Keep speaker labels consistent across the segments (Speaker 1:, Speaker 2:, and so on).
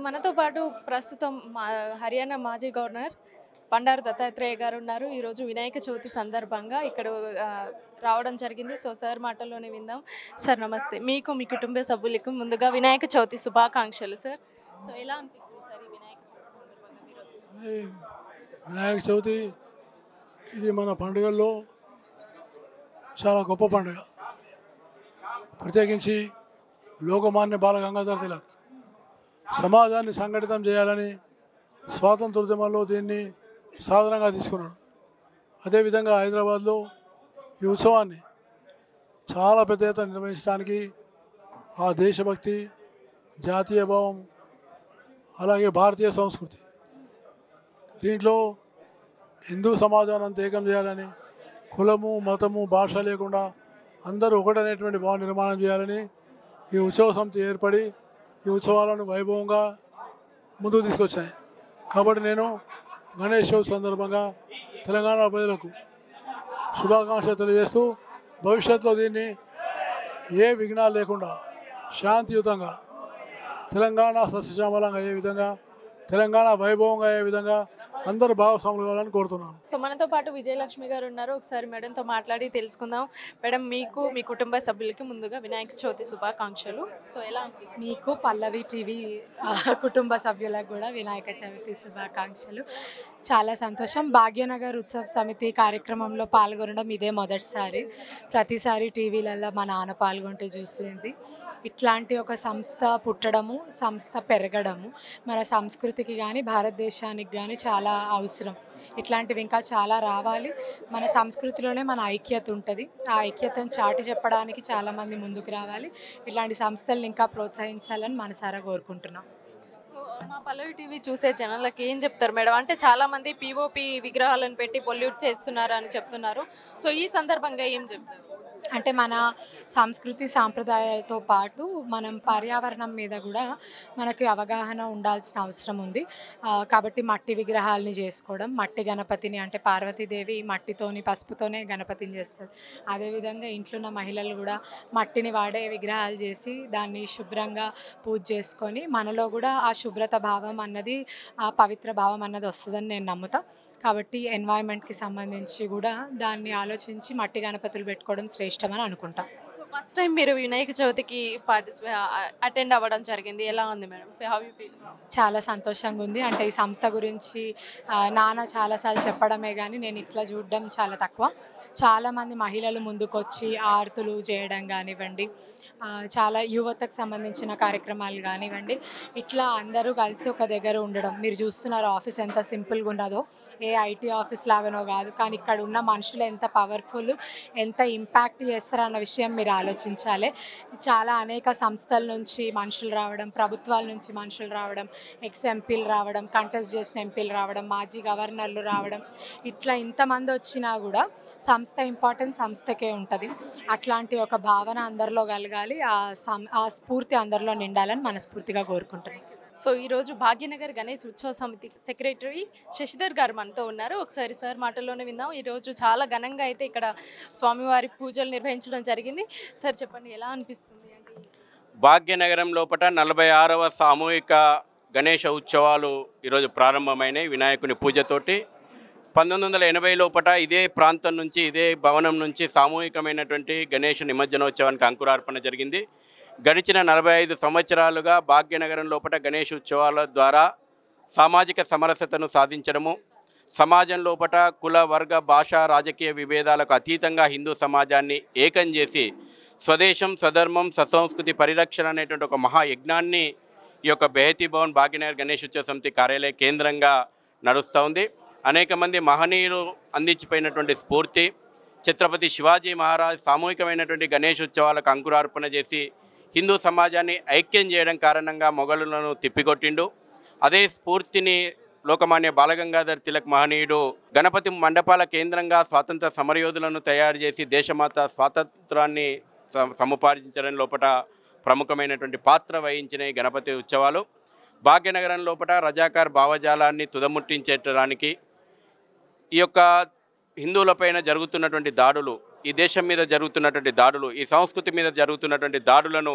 Speaker 1: మనతో పాటు ప్రస్తుతం హర్యానా మాజీ గవర్నర్ బండారు దత్తాత్రేయ గారు ఉన్నారు. ఈరోజు వినాయక చవితి సందర్భంగా ఇక్కడ రావడం జరిగింది. సో సార్ మాటల్లోనే విందాం. సార్ నమస్తే. మీకు మీ కుటుంబ సభ్యులకు ముందుగా వినాయక చవితి శుభాకాంక్షలు సార్. సో ఎలా అనిపిస్తుంది సార్ ఈ వినాయక చవితి సందర్భంగా మీరు?
Speaker 2: వినాయక చవితి ఇది మన పండుగల్లో చాలా గొప్ప పండుగ. ప్రత్యేకించి లోకమాన్య బాల గంగాధర తిలక్ సమాజాన్ని సంఘటితం చేయాలని స్వాతంత్రోద్యమంలో దీన్ని సాధనంగా తీసుకున్నాడు. అదేవిధంగా హైదరాబాద్లో ఈ ఉత్సవాన్ని చాలా పెద్ద ఎత్తున నిర్వహించడానికి ఆ దేశభక్తి, జాతీయ భావం, అలాగే భారతీయ సంస్కృతి, దీంట్లో హిందూ సమాజాన్ని అంత ఏకం చేయాలని, కులము మతము భాష లేకుండా అందరూ ఒకటనేటువంటి భావం నిర్మాణం చేయాలని ఈ ఉత్సవ సమితి ఏర్పడి ఈ ఉత్సవాలను వైభవంగా ముందుకు తీసుకొచ్చాయి. కాబట్టి నేను గణేష్ చవితి సందర్భంగా తెలంగాణ ప్రజలకు శుభాకాంక్షలు తెలియజేస్తూ భవిష్యత్తులో దీన్ని ఏ విఘ్నాలు లేకుండా శాంతియుతంగా తెలంగాణ సస్యశ్యామలంగా అయ్యే విధంగా, తెలంగాణ వైభవంగా అయ్యే విధంగా అందరూ భాగస్వాములు కావాలని కోరుతున్నాను.
Speaker 1: సో మనతో పాటు విజయలక్ష్మి గారు ఉన్నారు. ఒకసారి మేడంతో మాట్లాడి తెలుసుకుందాం. మేడం, మీకు మీ కుటుంబ సభ్యులకి ముందుగా వినాయక చవితి శుభాకాంక్షలు. సో ఎలా అనిపిస్తుంది?
Speaker 3: మీకు పల్లవి టీవీ కుటుంబ సభ్యులకు కూడా వినాయక చవితి శుభాకాంక్షలు. చాలా సంతోషం. భాగ్యనగర్ ఉత్సవ సమితి కార్యక్రమంలో పాల్గొనడం ఇదే మొదటిసారి. ప్రతిసారి టీవీలలో మా నాన్న పాల్గొంటూ చూసింది. ఇట్లాంటి ఒక సంస్థ పుట్టడము, సంస్థ పెరగడము మన సంస్కృతికి కానీ భారతదేశానికి కానీ చాలా అవసరం. ఇట్లాంటివి ఇంకా చాలా రావాలి. మన సంస్కృతిలోనే మన ఐక్యత ఉంటుంది. ఆ ఐక్యతను చాటి చెప్పడానికి చాలామంది ముందుకు రావాలి. ఇట్లాంటి సంస్థలను ఇంకా ప్రోత్సహించాలని మనసారా కోరుకుంటున్నాం.
Speaker 1: సో మా పల్లవి టీవీ చూసే జనాలకి ఏం చెప్తారు మేడం? అంటే చాలామంది పిఓపి విగ్రహాలను పెట్టి పొల్యూట్ చేస్తున్నారు అని చెప్తున్నారు. సో ఈ సందర్భంగా ఏం చెప్తారు?
Speaker 3: అంటే మన సంస్కృతి సాంప్రదాయాలతో పాటు మనం పర్యావరణం మీద కూడా మనకి అవగాహన ఉండాల్సిన అవసరం ఉంది. కాబట్టి మట్టి విగ్రహాలని చేసుకోవడం, మట్టి గణపతిని అంటే పార్వతీదేవి మట్టితోని పసుపుతోనే గణపతిని చేస్తారు. అదేవిధంగా ఇంట్లో ఉన్న మహిళలు కూడా మట్టిని వాడే విగ్రహాలు చేసి దాన్ని శుభ్రంగా పూజ చేసుకొని మనలో కూడా ఆ శుభ్రత భావం అన్నది, ఆ పవిత్ర భావం అన్నది వస్తుందని నేను నమ్ముతా. కాబట్టి ఎన్వైరన్మెంట్కి సంబంధించి కూడా దాన్ని ఆలోచించి మట్టి గణపతులు పెట్టుకోవడం శ్రేష్టమని అనుకుంటాం.
Speaker 1: సో ఫస్ట్ టైం మీరు వినాయక చవితికి అటెండ్ అవ్వడం జరిగింది. ఎలా ఉంది మేడం? How you feel?
Speaker 3: చాలా సంతోషంగా ఉంది. అంటే ఈ సంస్థ గురించి నాన్న చాలాసార్లు చెప్పడమే కానీ నేను ఇట్లా చూడడం చాలా తక్కువ. చాలామంది మహిళలు ముందుకొచ్చి ఆరతులు చేయడం కానివ్వండి, చాలా యువతకు సంబంధించిన కార్యక్రమాలు కానివ్వండి, ఇట్లా అందరూ కలిసి ఒక దగ్గర ఉండడం. మీరు చూస్తున్నారు ఆఫీస్ ఎంత సింపుల్గా ఉన్నదో, ఏ ఐటీ ఆఫీస్ లాగానో కాదు. కానీ ఇక్కడ ఉన్న మనుషులు ఎంత పవర్ఫుల్, ఎంత ఇంపాక్ట్ చేస్తారన్న విషయం మీరు ఆలోచించాలి. చాలా అనేక సంస్థల నుంచి మనుషులు రావడం, ప్రభుత్వాల నుంచి మనుషులు రావడం, ఎక్స్ ఎంపీలు రావడం, కంటెస్ట్ చేసిన ఎంపీలు రావడం, మాజీ గవర్నర్లు రావడం, ఇట్లా ఇంతమంది వచ్చినా కూడా సంస్థ ఇంపార్టెన్స్ సంస్థకే ఉంటుంది. అట్లాంటి ఒక భావన అందరిలో కలగాలి. ఆ స్ఫూర్తి అందరిలో నిండాలని మనస్ఫూర్తిగా కోరుకుంటున్నాను.
Speaker 1: సో ఈరోజు భాగ్యనగర్ గణేష్ ఉత్సవ సమితి సెక్రటరీ శశిధర్ గారు మనతో ఉన్నారు. ఒకసారి సార్ మాటల్లోనే విందాం. ఈరోజు చాలా ఘనంగా అయితే ఇక్కడ స్వామివారి పూజలు నిర్వహించడం జరిగింది. సార్ చెప్పండి, ఎలా అనిపిస్తుంది?
Speaker 4: భాగ్యనగరం లోపల 46వ సామూహిక గణేష ఉత్సవాలు ఈరోజు ప్రారంభమైనాయి వినాయకుని పూజతోటి. 1980 లోపల ఇదే ప్రాంతం నుంచి, ఇదే భవనం నుంచి సామూహికమైనటువంటి గణేష నిమజ్జనోత్సవానికి అంకురార్పణ జరిగింది. గడిచిన 45 సంవత్సరాలుగా భాగ్యనగరం లోపల గణేష్ ఉత్సవాల ద్వారా సామాజిక సమరసతను సాధించడము, సమాజం లోపల కుల వర్గ భాష రాజకీయ విభేదాలకు అతీతంగా హిందూ సమాజాన్ని ఏకం చేసి స్వదేశం స్వధర్మం ససంస్కృతి పరిరక్షణ అనేటువంటి ఒక మహాయజ్ఞాన్ని ఈ యొక్క బెహతీ భవన్ భాగ్యనగర్ గణేష్ ఉత్సవ సమితి కార్యాలయ కేంద్రంగా నడుస్తూ ఉంది. అనేక మంది మహనీయులు అందించిపోయినటువంటి స్ఫూర్తి, ఛత్రపతి శివాజీ మహారాజ్ సామూహికమైనటువంటి గణేష్ ఉత్సవాలకు అంకురార్పణ చేసి హిందూ సమాజాన్ని ఐక్యం చేయడం కారణంగా మొఘలులను తిప్పికొట్టిండు. అదే స్ఫూర్తిని లోకమాన్య బాలగంగాధర్ తిలక్ మహనీయుడు గణపతి మండపాల కేంద్రంగా స్వాతంత్ర సమరయోధులను తయారు చేసి దేశమాత స్వాతంత్రాన్ని సముపార్జించడం లోపల ప్రముఖమైనటువంటి పాత్ర వహించిన ఈ గణపతి ఉత్సవాలు భాగ్యనగరం లోపల రజాకార్ భావజాలాన్ని తుదముట్టించడానికి, ఈ యొక్క హిందువులపైన జరుగుతున్నటువంటి దాడులు, ఈ దేశం మీద జరుగుతున్నటువంటి దాడులు, ఈ సంస్కృతి మీద జరుగుతున్నటువంటి దాడులను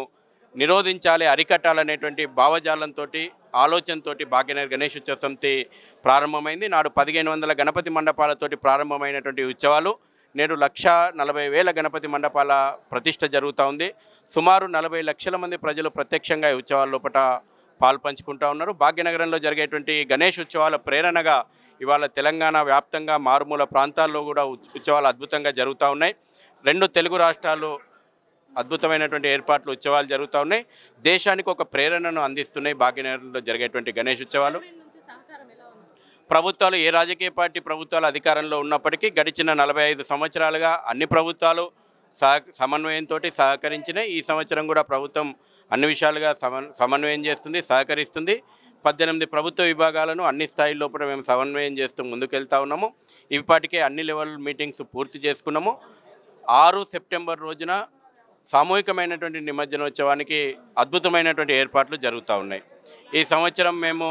Speaker 4: నిరోధించాలి, అరికట్టాలనేటువంటి భావజాలంతో ఆలోచనతోటి భాగ్యనగర్ గణేష్ ఉత్సవ సమితి ప్రారంభమైంది. నాడు 1500 గణపతి మండపాలతోటి ప్రారంభమైనటువంటి ఉత్సవాలు నేడు 1,40,000 గణపతి మండపాల ప్రతిష్ట జరుగుతూ ఉంది. సుమారు 40 లక్షల మంది ప్రజలు ప్రత్యక్షంగా ఈ ఉత్సవాల లోపల పాల్పంచుకుంటూ ఉన్నారు. భాగ్యనగరంలో జరిగేటువంటి గణేష్ ఉత్సవాల ప్రేరణగా ఇవాళ తెలంగాణ వ్యాప్తంగా మారుమూల ప్రాంతాల్లో కూడా ఉత్సవాలు అద్భుతంగా జరుగుతూ ఉన్నాయి. 2 తెలుగు రాష్ట్రాలు అద్భుతమైనటువంటి ఏర్పాట్లు ఉత్సవాలు జరుగుతూ ఉన్నాయి. దేశానికి ఒక ప్రేరణను అందిస్తున్నాయి భాగ్యనగరంలో జరిగేటువంటి గణేష్ ఉత్సవాలు. ప్రభుత్వాలు ఏ రాజకీయ పార్టీ ప్రభుత్వాలు అధికారంలో ఉన్నప్పటికీ గడిచిన 45 సంవత్సరాలుగా అన్ని ప్రభుత్వాలు సమన్వయంతో సహకరించినాయి. ఈ సంవత్సరం కూడా ప్రభుత్వం అన్ని విషయాలుగా సమన్వయం చేస్తుంది, సహకరిస్తుంది. 18 ప్రభుత్వ విభాగాలను అన్ని స్థాయిల్లో కూడా మేము సమన్వయం చేస్తూ ముందుకెళ్తా ఉన్నాము. ఇప్పటికే అన్ని లెవెల్ మీటింగ్స్ పూర్తి చేసుకున్నాము. 6 సెప్టెంబర్ రోజున సామూహికమైనటువంటి నిమజ్జనోత్సవానికి అద్భుతమైనటువంటి ఏర్పాట్లు జరుగుతూ ఉన్నాయి. ఈ సంవత్సరం మేము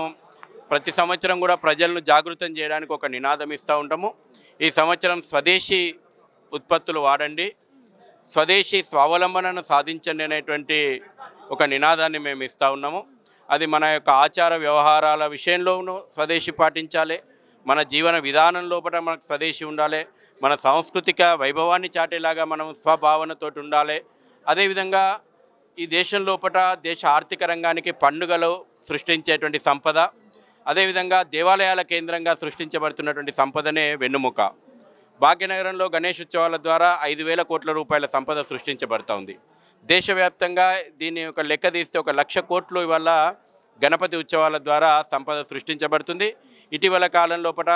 Speaker 4: ప్రతి సంవత్సరం కూడా ప్రజలను జాగృతం చేయడానికి ఒక నినాదం ఇస్తూ ఉంటాము. ఈ సంవత్సరం స్వదేశీ ఉత్పత్తులు వాడండి, స్వదేశీ స్వావలంబనను సాధించండి అనేటువంటి ఒక నినాదాన్ని మేము ఇస్తూ ఉన్నాము. అది మన యొక్క ఆచార వ్యవహారాల విషయంలోనూ స్వదేశీ పాటించాలి, మన జీవన విధానం లోపల మనకు స్వదేశీ ఉండాలి, మన సాంస్కృతిక వైభవాన్ని చాటేలాగా మనం స్వభావనతో ఉండాలి. అదేవిధంగా ఈ దేశం లోపల దేశ ఆర్థిక రంగానికి పండుగలు సృష్టించేటువంటి సంపద, అదేవిధంగా దేవాలయాల కేంద్రంగా సృష్టించబడుతున్నటువంటి సంపదనే వెన్నుముక. భాగ్యనగరంలో గణేష్ ఉత్సవాల ద్వారా 5,000 కోట్ల రూపాయల సంపద సృష్టించబడుతూ ఉంది. దేశవ్యాప్తంగా దీన్ని ఒక లెక్క తీస్తే 1,00,000 కోట్లు ఇవాళ గణపతి ఉత్సవాల ద్వారా సంపద సృష్టించబడుతుంది. ఇటీవల కాలం లోపల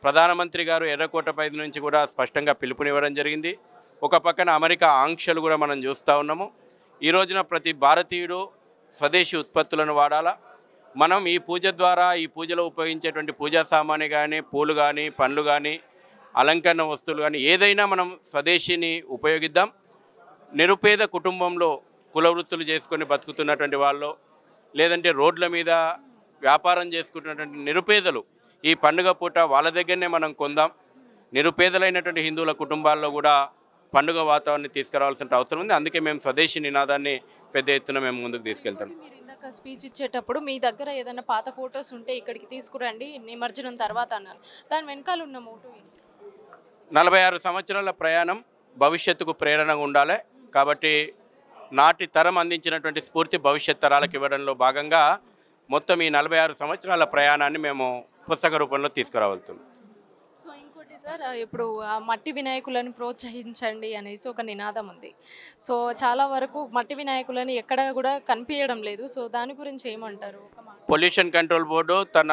Speaker 4: ప్రధానమంత్రి గారు ఎర్రకోటపై నుంచి కూడా స్పష్టంగా పిలుపునివ్వడం జరిగింది. ఒక పక్కన అమెరికా ఆంక్షలు కూడా మనం చూస్తూ ఉన్నాము. ఈ రోజున ప్రతి భారతీయుడు స్వదేశీ ఉత్పత్తులను వాడాలా. మనం ఈ పూజ ద్వారా ఈ పూజలో ఉపయోగించేటువంటి పూజా సామాను కానీ, పూలు కానీ, పండ్లు కానీ, అలంకరణ వస్తువులు కానీ ఏదైనా మనం స్వదేశీని ఉపయోగిద్దాం. నిరుపేద కుటుంబంలో కుల వృత్తులు చేసుకొని బతుకుతున్నటువంటి వాళ్ళు, లేదంటే రోడ్ల మీద వ్యాపారం చేసుకుంటున్నటువంటి నిరుపేదలు ఈ పండుగ పూట వాళ్ళ దగ్గరనే మనం కొందాం. నిరుపేదలైనటువంటి హిందువుల కుటుంబాల్లో కూడా పండుగ వాతావరణాన్ని తీసుకురావాల్సిన అవసరం ఉంది. అందుకే మేము స్వదేశీ నినాదాన్ని పెద్ద ఎత్తున మేము ముందుకు తీసుకెళ్తాం.
Speaker 1: మీరు ఇందాక స్పీచ్ ఇచ్చేటప్పుడు మీ దగ్గర ఏదైనా పాత ఫొటోస్ ఉంటే ఇక్కడికి తీసుకురండి నిమజ్జనం తర్వాత అన్నాను. దాని వెనకాల ఉన్న మోటో ఏంటి?
Speaker 4: 46 సంవత్సరాల ప్రయాణం భవిష్యత్తుకు ప్రేరణగా ఉండాలి. కాబట్టి నాటి తరం అందించినటువంటి స్ఫూర్తి భవిష్యత్ తరాలకు ఇవ్వడంలో భాగంగా మొత్తం ఈ 46 సంవత్సరాల ప్రయాణాన్ని మేము పుస్తక రూపంలో తీసుకురావాల్సింది.
Speaker 1: సో ఇంకోటి సార్, ఇప్పుడు ఆ మట్టి వినాయకులను ప్రోత్సహించండి అనేసి ఒక నినాదం ఉంది. సో చాలా వరకు మట్టి వినాయకులను ఎక్కడ కూడా కనిపించడం లేదు. సో దాని గురించి ఏమంటారు?
Speaker 4: పొల్యూషన్ కంట్రోల్ బోర్డు తన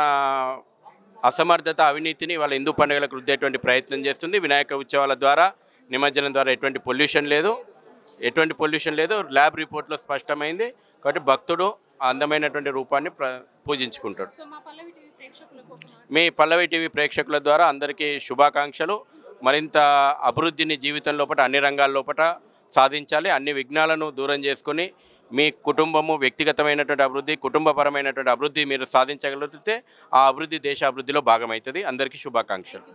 Speaker 4: అసమర్థత, అవినీతిని వాళ్ళ హిందూ పండుగలకు రుద్దేటువంటి ప్రయత్నం చేస్తుంది. వినాయక ఉత్సవాల ద్వారా, నిమజ్జనం ద్వారా ఎటువంటి పొల్యూషన్ లేదు. ల్యాబ్ రిపోర్ట్లో స్పష్టమైంది. కాబట్టి భక్తుడు అందమైనటువంటి రూపాన్ని పూజించుకుంటాడు. మీ పల్లవి టీవీ ప్రేక్షకుల ద్వారా అందరికీ శుభాకాంక్షలు. మరింత అభివృద్ధిని జీవితం లోపల అన్ని రంగాల లోపల సాధించాలి. అన్ని విఘ్నాలను దూరం చేసుకొని మీ కుటుంబము, వ్యక్తిగతమైనటువంటి అభివృద్ధి, కుటుంబపరమైనటువంటి అభివృద్ధి మీరు సాధించగలిగితే ఆ అభివృద్ధి దేశ అభివృద్ధిలో భాగమవుతుంది. అందరికీ శుభాకాంక్షలు.